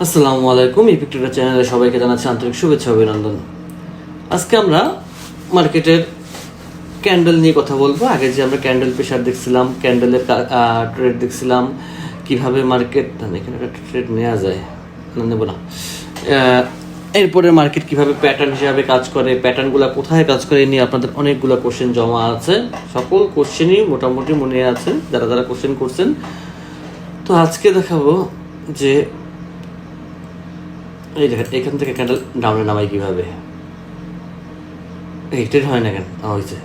আসসালামু আলাইকুম। এই পিকচারটা চ্যানেলে সবাইকে জানাচ্ছি আন্তরিক শুভেচ্ছা অভিনন্দন। আজকে আমরা মার্কেটের ক্যান্ডেল নিয়ে কথা বলবো। আগে যে আমরা ক্যান্ডেল প্রেশার দেখছিলাম, ক্যান্ডেলের ট্রেড দেখছিলাম, কিভাবে মার্কেট এখানে একটা ট্রেড নেওয়া যায় না, নেব না। এরপরে মার্কেট কিভাবে প্যাটার্ন হিসাবে কাজ করে, প্যাটার্নগুলো কোথায় কাজ করে, নিয়ে আপনাদের অনেকগুলো কোশ্চেন জমা আছে। সকল কোশ্চেনই মোটামুটি মনে আছে যারা যারা কোশ্চেন করছেন। তো আজকে দেখাবো যে এই দেখেন এখান থেকে ক্যান্ডেল ডাউনে নামাই কিভাবে। এই ট্রেড হয় না কেন হয়েছে,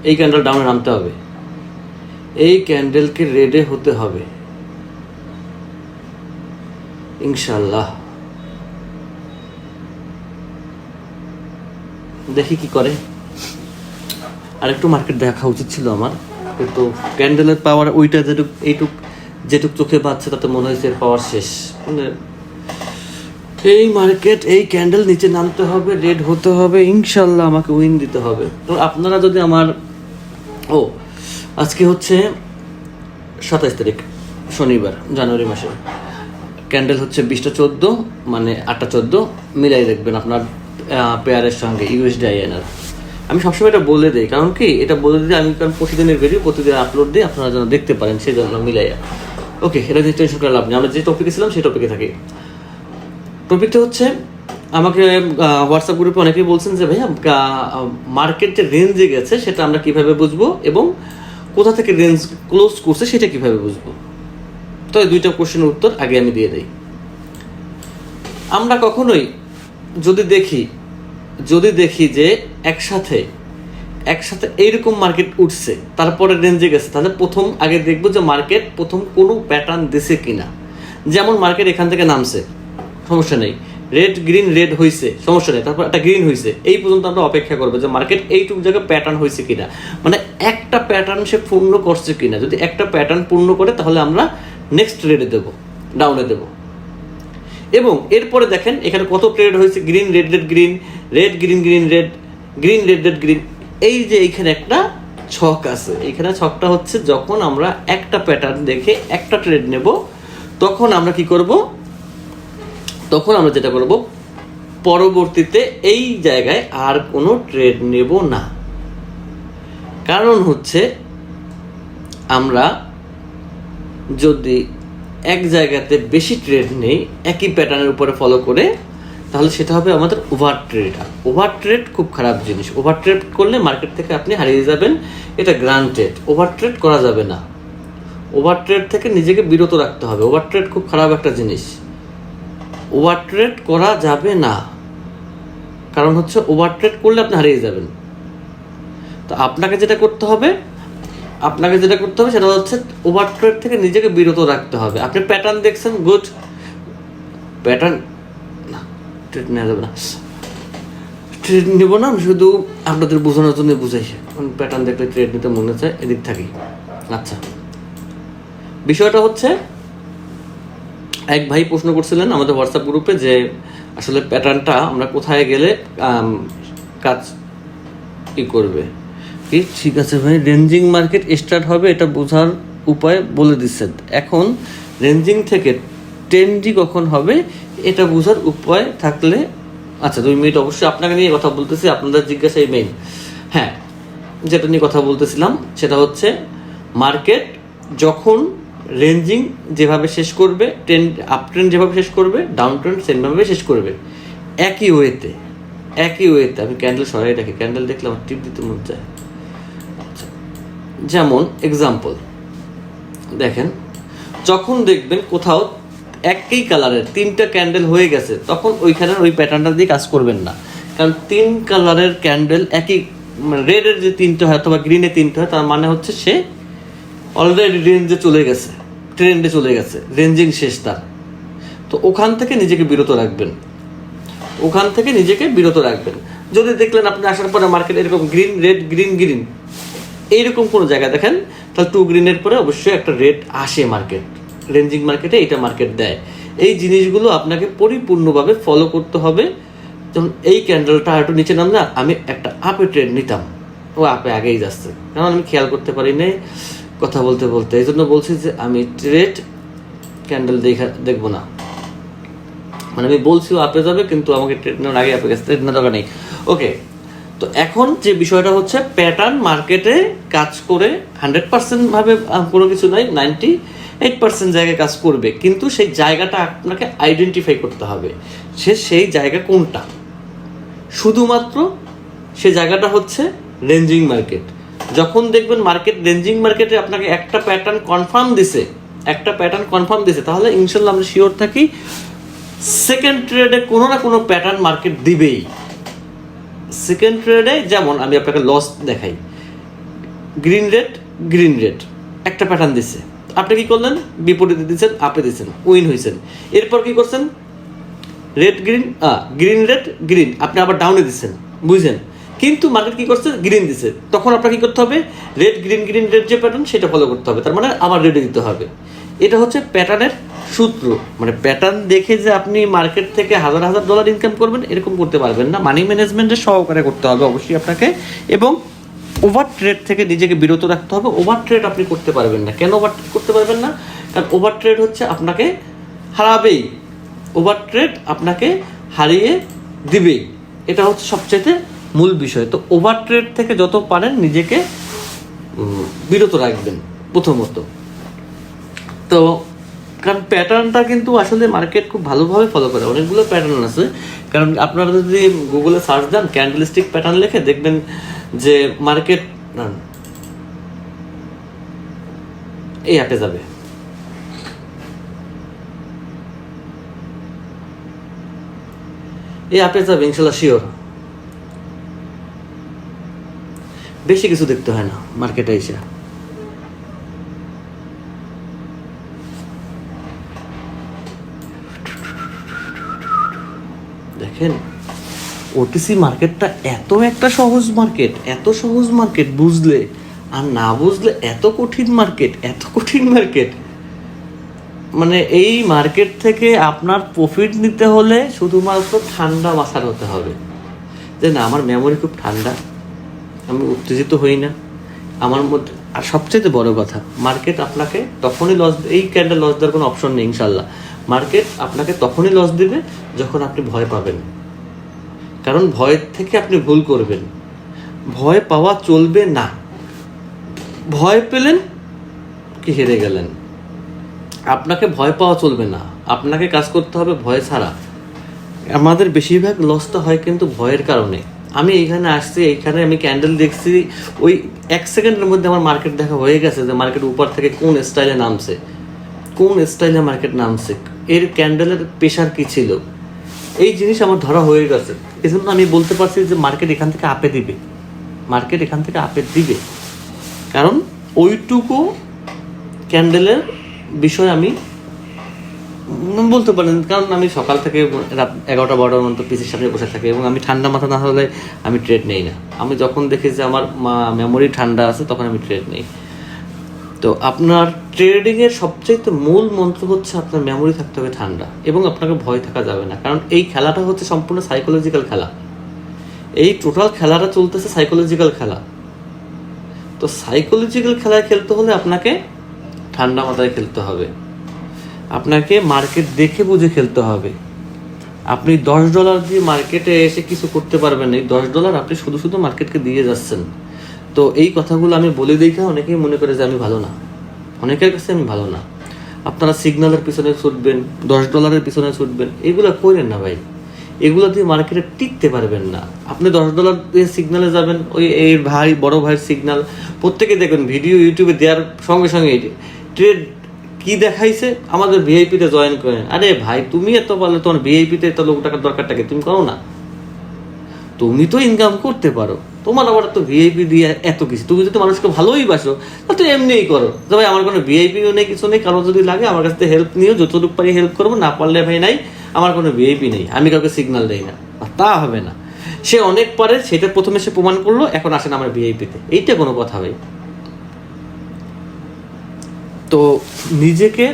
এই ক্যান্ডেল ডাউনে নামতে হবে, এই ক্যান্ডেলকে রেডে হতে হবে ইনশাল্লাহ। দেখি কি করে। আরেকটু মার্কেট দেখা উচিত ছিল আমার, কিন্তু ক্যান্ডেলের পাওয়ার ওইটা যেটুক চোখে পাচ্ছে তাতে মনে হয়েছে পাওয়ার শেষ। মানে এই মার্কেট এই ক্যান্ডেল নিচে নামতে হবে, রেড হতে হবে ইনশাল্লাহ, আমাকে উইন দিতে হবে। তো আপনারা যদি আমার আজকে হচ্ছে 27 তারিখ শনিবার জানুয়ারি মাসে, ক্যান্ডেল হচ্ছে 20টা 14, মানে 8টা 14 মিলাই দেখবেন আপনার পেয়ারের সঙ্গে ইউএসডি আইএনআর। আমি সবসময় এটা বলে দিই, কারণ কি এটা বলে দিই আমি, কারণ প্রতিদিনের ভিডিও প্রতিদিন আপলোড দিই, আপনারা যেন দেখতে পারেন সেই জন্য মিলাইয়া। ওকে, এটা নিয়ে টেনশন করে লাভ নেই, আমরা যে টপিকে ছিলাম সেই টপিকে থাকি। টপিকটা হচ্ছে, আমাকে হোয়াটসঅ্যাপ গ্রুপে অনেকেই বলছেন যে ভাইয়া মার্কেট যে রেঞ্জে গেছে সেটা আমরা কিভাবে বুঝবো, এবং কোথা থেকে রেঞ্জ ক্লোজ করছে সেটা কিভাবে বুঝবো। তো এই দুইটা কোশ্চেনের উত্তর আগে আমি দিয়ে দিই। আমরা কখনোই যদি দেখি যে একসাথে এইরকম মার্কেট উঠছে তারপরে রেঞ্জে গেছে, তাহলে প্রথম আগে দেখবো যে মার্কেট প্রথম কোনো প্যাটার্ন দিছে কিনা। যেমন মার্কেট এখান থেকে নামছে, সমস্যা নেই, রেড গ্রিন রেড হয়েছে, সমস্যা নেই, তারপর একটা গ্রিন হয়েছে, এই পর্যন্ত আমরা অপেক্ষা করবো যে মার্কেট এইটুকু জায়গায় প্যাটার্ন হয়েছে কিনা, মানে একটা প্যাটার্ন সে পূর্ণ করছে কিনা। যদি একটা প্যাটার্ন পূর্ণ করে তাহলে আমরা নেক্সট রেডে দেবো, ডাউনে দেবো। এবং এরপরে দেখেন এখানে কত ট্রেড হয়েছে, green red red green, red green green red, green red red green. এই যে এইখানে একটা ছক আছে, এইখানে ছকটা হচ্ছে যখন আমরা একটা প্যাটার্ন দেখে একটা ট্রেড নেব, তখন আমরা কি করব, তখন আমরা যেটা করব, পরবর্তীতে এই জায়গায় আর কোনো ট্রেড নেব না। কারণ হচ্ছে আমরা যদি এক জায়গাতে বেশি ট্রেড নেই একই প্যাটার্নের উপরে ফলো করে, তাহলে সেটা হবে আমাদের ওভার ট্রেড। ওভার ট্রেড খুব খারাপ জিনিস। ওভার ট্রেড করলে মার্কেট থেকে আপনি হারিয়ে যাবেন, এটা গ্রান্টেড। ওভার ট্রেড করা যাবে না, ওভার ট্রেড থেকে নিজেকে বিরত রাখতে হবে। ওভার ট্রেড খুব খারাপ একটা জিনিস, ওভার ট্রেড করা যাবে না। কারণ হচ্ছে ওভার ট্রেড করলে আপনি হারিয়ে যাবেন। তো আপনাকে যেটা করতে হবে সেটা হচ্ছে ওভার ট্রেড থেকে নিজেকে বিরত রাখতে হবে। আপনি প্যাটার্ন দেখছেন, গুড, প্যাটার্ন না, ট্রেড নেওয়া যাবে না, ট্রেড নেব না, আমি শুধু আপনাদের বোঝানোর জন্য বুঝাই। প্যাটার্ন দেখলে ট্রেড নিতে মনে চায়, এদিক থাকি। আচ্ছা, বিষয়টা হচ্ছে, এক ভাই প্রশ্ন করছিলেন আমাদের হোয়াটসঅ্যাপ গ্রুপে যে আসলে প্যাটার্নটা আমরা কোথায় গেলে কাজ কি করবে। কি ঠিক আছে ভাই, রেঞ্জিং মার্কেট স্টার্ট হবে এটা বোঝার উপায় বলে দিচ্ছেন। এখন রেঞ্জিং থেকে ট্রেন্ডি কখন হবে এটা বোঝার উপায় থাকলে, আচ্ছা 2 মিনিট অবশ্যই আপনাকে নিয়ে কথা বলতেছি, আপনাদের জিজ্ঞাসাই মেইন। হ্যাঁ, যেটা নিয়ে কথা বলতেছিলাম সেটা হচ্ছে মার্কেট যখন রেঞ্জিং যেভাবে শেষ করবে, আপ ট্রেন্ড যেভাবে শেষ করবে, ডাউন ট্রেন্ড সেমভাবে শেষ করবে, একই ওয়েতে। আমি ক্যান্ডেল সরাই রাখি, ক্যান্ডেল দেখলে আমার টিপ দিতে মন চায়। আচ্ছা, যেমন এক্সাম্পল দেখেন, যখন দেখবেন কোথাও একই কালারের 3টা ক্যান্ডেল হয়ে গেছে, তখন ওইখানে ওই প্যাটার্নটা দিয়ে কাজ করবেন না। কারণ 3 কালারের ক্যান্ডেল একই, রেডের যে 3টা হয় অথবা গ্রিনের 3টা হয়, তার মানে হচ্ছে সে অলরেডি রেঞ্জে চলে গেছে, ট্রেন্ডে চলে গেছে, রেঞ্জিং শেষ তার। তো ওখান থেকে নিজেকে বিরত রাখবেন। যদি দেখলেন আপনি আসার পরে মার্কেট এরকম গ্রিন রেড গ্রিন গ্রিন এইরকম কোনো জায়গায় দেখেন, তাহলে 2 গ্রিনের পরে অবশ্যই একটা রেড আসে মার্কেট, রেঞ্জিং মার্কেটে এটা মার্কেট দেয়। এই জিনিসগুলো আপনাকে পরিপূর্ণভাবে ফলো করতে হবে। যেমন এই ক্যান্ডেলটা একটু নিচে নাম না, আমি একটা আপে ট্রেড নিতাম, ও আপে আগেই যাচ্ছে, কারণ আমি খেয়াল করতে পারি নাই কথা বলতে, এই জন্য বলছি যে আমি ট্রেড ক্যান্ডেল দেখবো না। মানে আমি বলছিও আপে যাবে, কিন্তু আমাকে ট্রেড নেওয়ার আগে আপে গেছে, ট্রেড নেওয়ার দরকার নেই। ওকে, তো এখন যে বিষয়টা হচ্ছে প্যাটার্ন মার্কেটে কাজ করে 100% ভাবে কোনো কিছু নাই, 98% জায়গায় কাজ করবে, কিন্তু সেই জায়গাটা আপনাকে আইডেন্টিফাই করতে হবে সেই জায়গা কোনটা। শুধুমাত্র সে জায়গাটা হচ্ছে রেঞ্জিং মার্কেট। যখন দেখবেন মার্কেট রেঞ্জিং মার্কেটে আপনাকে একটা প্যাটার্ন কনফার্ম দিছে, তাহলে ইনশাল্লাহ আমরা শিওর থাকি সেকেন্ড ট্রেডে কোনো না কোনো প্যাটার্ন মার্কেট দিবেই। সেকেন্ড ট্রেডে যেমন আমি আপনাকে লস দেখাই, গ্রিন রেড একটা প্যাটার্ন দিছে, আপনি কি করলেন, বিপরীতে দিচ্ছেন, আপে দিচ্ছেন, উইন হয়েছেন। এরপর কি করছেন, গ্রিন রেড আপনি আবার ডাউনে দিচ্ছেন, বুঝছেন, কিন্তু মার্কেট কি করছে, গ্রিন দিছে, তখন আপনাকে কি করতে হবে, রেড যে প্যাটার্ন সেটা ফলো করতে হবে, তার মানে আবার রেডে দিতে হবে। এটা হচ্ছে প্যাটার্নের সূত্র। মানে প্যাটার্ন দেখে যে আপনি মার্কেট থেকে হাজার হাজার ডলার ইনকাম করবেন এরকম করতে পারবেন না, মানি ম্যানেজমেন্টের সহকারে করতে হবে অবশ্যই আপনাকে, এবং ওভার ট্রেড থেকে নিজেকে বিরত রাখতে হবে। ওভার ট্রেড আপনি করতে পারবেন না। কেন ওভার ট্রেড করতে পারবেন না? কারণ ওভার ট্রেড হচ্ছে আপনাকে হারাবেই, ওভার ট্রেড আপনাকে হারিয়ে দিবেই, এটা হচ্ছে সবচেয়ে মূল বিষয়। তো ওভার ট্রেড থেকে যত পারেন নিজেকে বিরত রাখবেন প্রথমত। তো কারণ প্যাটার্নটা কিন্তু আসলে মার্কেট খুব ভালোভাবে ফলো করে, অনেকগুলো প্যাটার্ন আছে। কারণ আপনারা যদি গুগলে সার্চ দেন ক্যান্ডেলস্টিক প্যাটার্ন লিখে, দেখবেন যে মার্কেট এই অ্যাপে যাবে, ইনশাল্লাহ শিওর। বেশি কিছু দেখতে হয় না মার্কেটে এসে। দেখেন ওটিসি মার্কেটটা এত সহজ মার্কেট, বুঝলে আর না বুঝলে এত কঠিন মার্কেট। মানে এই মার্কেট থেকে আপনার প্রফিট নিতে হলে শুধুমাত্র ঠান্ডা মাথার হতে হবে, যে না আমার মেমোরি খুব ঠান্ডা, আমি উত্তেজিত হই না আমার মধ্যে। আর সবচেয়ে বড় কথা, মার্কেট আপনাকে তখনই লস, এই ক্যান্ডেল লস দেওয়ার কোনো অপশন নেই ইনশাল্লাহ। মার্কেট আপনাকে তখনই লস দিবে যখন আপনি ভয় পাবেন, কারণ ভয়ের থেকে আপনি ভুল করবেন। ভয় পাওয়া চলবে না, ভয় পেলেন কি হেরে গেলেন। আপনাকে ভয় পাওয়া চলবে না, আপনাকে কাজ করতে হবে ভয় ছাড়া। আমাদের বেশিরভাগ লসটা হয় কিন্তু ভয়ের কারণে। আমি এইখানে আসছি, এইখানে আমি ক্যান্ডেল দেখছি, ওই 1 সেকেন্ডের মধ্যে আমার মার্কেট দেখা হয়ে গেছে যে মার্কেট উপর থেকে কোন স্টাইলে মার্কেট নামছে, এর ক্যান্ডেলের প্রেশার কি ছিল, এই জিনিস আমার ধরা হয়ে গেছে। এজন্য আমি বলতে পারছি যে মার্কেট এখান থেকে আপে দিবে, কারণ ওইটুকু ক্যান্ডেলের বিষয় আমি বলতে পারেন। কারণ আমি সকাল থেকে রাত 11টা-12টার মতো পিসির সামনে বসে থাকি, এবং আমি ঠান্ডা মাথা না হলে আমি ট্রেড নেই না। আমি যখন দেখি যে আমার মেমোরি ঠান্ডা আছে তখন আমি ট্রেড নেই। তো আপনার ট্রেডিংয়ের সবচেয়ে মূল মন্ত্র হচ্ছে আপনার মেমোরি থাকতে হবে ঠান্ডা, এবং আপনাকে ভয় থাকা যাবে না। কারণ এই খেলাটা হচ্ছে সম্পূর্ণ সাইকোলজিক্যাল খেলা, এই টোটাল খেলাটা চলতেছে সাইকোলজিক্যাল খেলা। তো সাইকোলজিক্যাল খেলায় খেলতে হলে আপনাকে ঠান্ডা মাথায় খেলতে হবে, আপনাকে মার্কেট দেখে বুঝে খেলতে হবে। আপনি $10 দিয়ে মার্কেটে এসে কিছু করতে পারবেন না। এই $10 আপনি শুধু মার্কেটকে দিয়ে যাচ্ছেন। তো এই কথাগুলো আমি বলে দেখে অনেকেই মনে করে যে আমি ভালো না, অনেকের কাছে আমি ভালো না। আপনারা সিগন্যালের পিছনে ছুটবেন, $10 পিছনে ছুটবেন, এগুলো করেন না ভাই। এগুলো দিয়ে মার্কেটে টিকতে পারবেন না। আপনি $10 দিয়ে সিগন্যালে যাবেন, ওই এই ভাই বড় ভাইয়ের সিগন্যাল প্রত্যেকে দেখবেন ভিডিও ইউটিউবে দেওয়ার সঙ্গে সঙ্গে ট্রেড কি দেখাইছে, আমাদের ভিআইপিতে জয়েন করেন। আরে ভাই তুমি এত পারলে তোমার ভিআইপিতে এত লোক টাকার দরকারটাকে তুমি করো না, তুমি তো ইনকাম করতে পারো, তোমার আবার তো ভিআইপি দিয়ে এত কিছু। তুমি যদি মানুষকে ভালোই বাসো তাহলে তো এমনিই করো যে ভাই আমার কোনো ভিআইপিও নেই, কিছু নেই, কারো যদি লাগে আমার কাছ থেকে হেল্প নিও, যতটুকু পারি হেল্প করবো, না পারলে ভাই নাই, আমার কোনো ভিআইপি নেই, আমি কাউকে সিগন্যাল দেই না। তা হবে না, সে অনেক পারে, সেটা প্রথমে সে প্রমাণ করলো, এখন আসেন আমার ভিআইপিতে, এইটা কোনো কথা ভাই। তো নিজেকে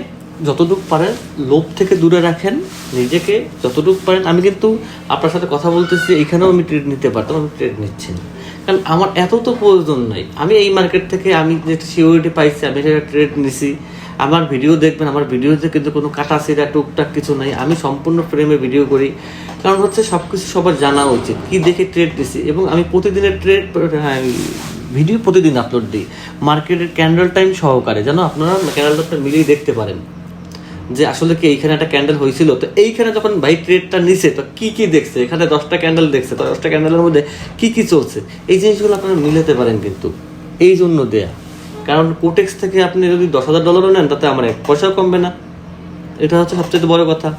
যতটুকু পারেন লোভ থেকে দূরে রাখেন, নিজেকে যতটুকু পারেন। আমি কিন্তু আপনার সাথে কথা বলতেছি, এখানেও আমি ট্রেড নিতে পারতাম, আমি ট্রেড নিচ্ছি না, কারণ আমার এত তো প্রয়োজন নাই। আমি এই মার্কেট থেকে আমি যেটা সিওরিটি পাইছি, আমি সেটা ট্রেড নিছি, আমার ভিডিও দেখবেন, আমার ভিডিওতে কিন্তু কোনো কাটা ছিঁড়া টুকটাক কিছু নাই, আমি সম্পূর্ণ ফ্রেমে ভিডিও করি। কারণ হচ্ছে সব কিছু সবার জানা উচিত, কি দেখে ট্রেড দিছি। এবং আমি প্রতিদিনের ট্রেড ভিডিও প্রতিদিন আপলোড দিই মার্কেটের ক্যান্ডেল টাইম সহকারে, যেন আপনারা ক্যান্ডেলটা মিলিয়ে দেখতে পারেন যে আসলে কি এইখানে একটা ক্যান্ডেল হয়েছিল, তো এইখানে যখন ভাই ট্রেডটা নিছে তো কি কি দেখছে, এখানে 10টা ক্যান্ডেল দেখছে, তো 10টা ক্যান্ডেলের মধ্যে কি কি চলছে, এই জিনিসগুলো আপনারা মিলাতে পারেন। কিন্তু এই জন্য দেয়া, কারণ কোটেক্স থেকে আপনি যদি $10,000 নেন তাতে আমার 1 পয়সাও কমবে না, এটা হচ্ছে সবচেয়ে বড় কথা।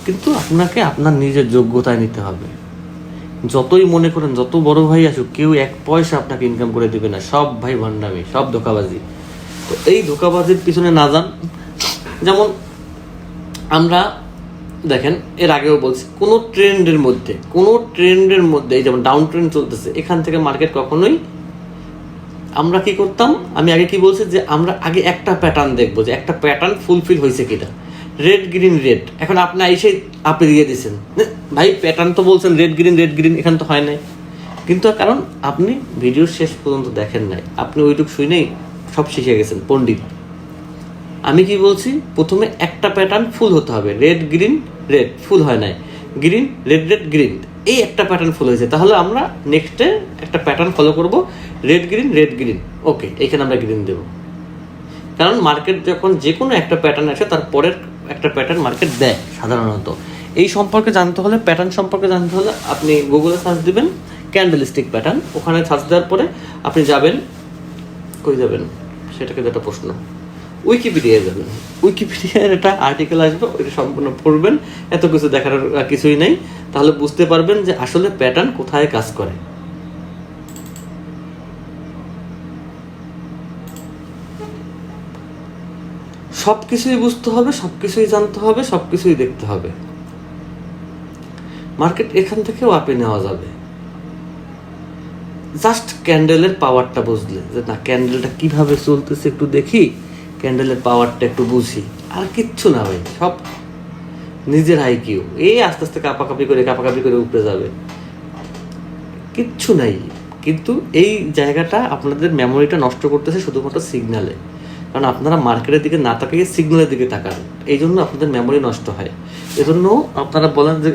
কিন্তু আপনাকে আপনার নিজের যোগ্যতায় নিতে হবে। যতই মনে করেন যত বড় ভাই আসুক, কেউ 1 পয়সা আপনাকে ইনকাম করে দিবে না, সব ভাই ভণ্ডামি, সব ধোঁকাবাজি। তো এই ধোঁকাবাজির পিছনে না যান। যেমন আমরা দেখেন, এর আগেও বলছি, কোনো ট্রেন্ডের মধ্যে এই যেমন ডাউন ট্রেন্ড চলতেছে, এখান থেকে মার্কেট কখনোই, আমরা কি করতাম, আমি আগে কি বলছি যে আমরা আগে একটা প্যাটার্ন দেখবো যে একটা প্যাটার্ন ফুলফিল হয়েছে কিনা, রেড গ্রিন রেড। এখন আপনি এসে আপনি দিয়ে দিচ্ছেন ভাই প্যাটার্ন তো বলছেন রেড গ্রিন, এখানে তো হয় নাই। কিন্তু কারণ আপনি ভিডিও শেষ পর্যন্ত দেখেন নাই, আপনি ওইটুকু শুনেই সব শিখে গেছেন পণ্ডিত। আমি কি বলছি, প্রথমে একটা প্যাটার্ন ফুল হতে হবে, রেড গ্রিন রেড, ফুল হয় নাই, গ্রিন রেড গ্রিন, এই একটা প্যাটার্ন ফুল হয়েছে, তাহলে আমরা নেক্সটে একটা প্যাটার্ন ফলো করব, রেড গ্রিন, ওকে, এইখানে আমরা গ্রিন দেবো। কারণ মার্কেট যখন যে কোনো একটা প্যাটার্ন আসে তার পরের একটা প্যাটার্ন মার্কেট দেয় সাধারণত। এই সম্পর্কে জানতে হলে, প্যাটার্ন সম্পর্কে জানতে হলে আপনি গুগলে সার্চ দিবেন ক্যান্ডেলস্টিক প্যাটার্ন, ওখানে সার্চ দেওয়ার পরে আপনি যাবেন, কই যাবেন সেটাকে একটা প্রশ্ন, উইকিপিডিয়ায় যাবেন, উইকিপিডিয়ার একটা আর্টিকেল আসবে, ওইটা সম্পূর্ণ পড়বেন, এত কিছু দেখার কিছুই নেই, তাহলে বুঝতে পারবেন যে আসলে প্যাটার্ন কোথায় কাজ করে। সব কিছুই বুঝতে হবে, সব কিছুই জানতে হবে, সব কিছুই দেখতে হবে। মার্কেট এখান থেকেও আপে নেওয়া যাবে, জাস্ট ক্যান্ডেলের পাওয়ারটা বুঝলে, যে না ক্যান্ডেলটা কিভাবে চলতেছে একটু দেখি, ক্যান্ডেলের পাওয়ারটা একটু বুঝি, আর কিচ্ছু না ভাই, সব নিজের আইকিউ, এই আস্তে আস্তে কাপাকাপি করে উপরে যাবে, কিচ্ছু নাই। কিন্তু এই জায়গাটা আপনাদের মেমোরিটা নষ্ট করতেছে শুধুমাত্র সিগন্যালে, কারণ আপনারা মার্কেটের দিকে না তাকিয়ে সিগন্যালের দিকে তাকান, এই জন্য আপনাদের মেমোরি নষ্ট হয়। এজন্য আপনারা বলেন যে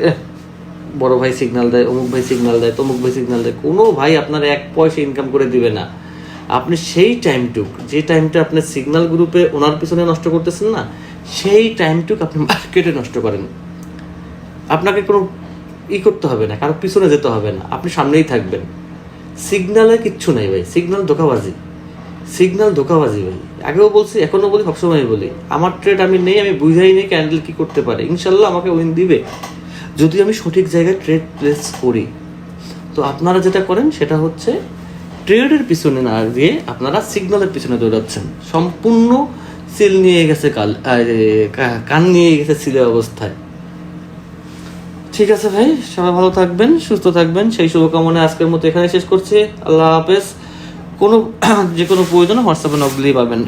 বড় ভাই সিগন্যাল দেয়, অমুক ভাই সিগন্যাল দেয়, তমুক ভাই সিগন্যাল দেয়, কোনো ভাই আপনার 1 পয়সা ইনকাম করে দিবে না। আপনি সেই যে টাইমটা আপনার সিগন্যাল গ্রুপে ওনার পিছনে নষ্ট করতেছেন না, সেই টাইমটুক আপনি মার্কেটে নষ্ট করেন। আপনাকে কোনো করতে হবে না, কারো পিছনে যেতে হবে না, আপনি সামনেই থাকবেন। সিগন্যালে কিচ্ছু নাই ভাই, সিগন্যাল ধোঁকাবাজি ভাই। আগেও বলছি, এখনো বলি, সবসময় বলি, আমার ট্রেড আমি নেই, আমি বুঝাই নেই ক্যান্ডেল কি করতে পারে, ইনশাল্লাহ আমাকে উইন দিবে যদি আমি সঠিক জায়গায় ট্রেড প্লেস করি। তো আপনারা যেটা করেন সেটা হচ্ছে ট্রেডের পিছনে না দিয়ে আপনারা সিগন্যালের পিছনে দৌড়াচ্ছেন, সম্পূর্ণ সিল নিয়ে গেছে কান নিয়ে গেছে সিলের অবস্থায়। ঠিক আছে ভাই, সবাই ভালো থাকবেন, সুস্থ থাকবেন, সেই শুভকামনায় আজকের মতো এখানে শেষ করছি। আল্লাহ হাফেজ। যে কোনো প্রয়োজনে হোয়াটসঅ্যাপে নক দিলেই পাবেন।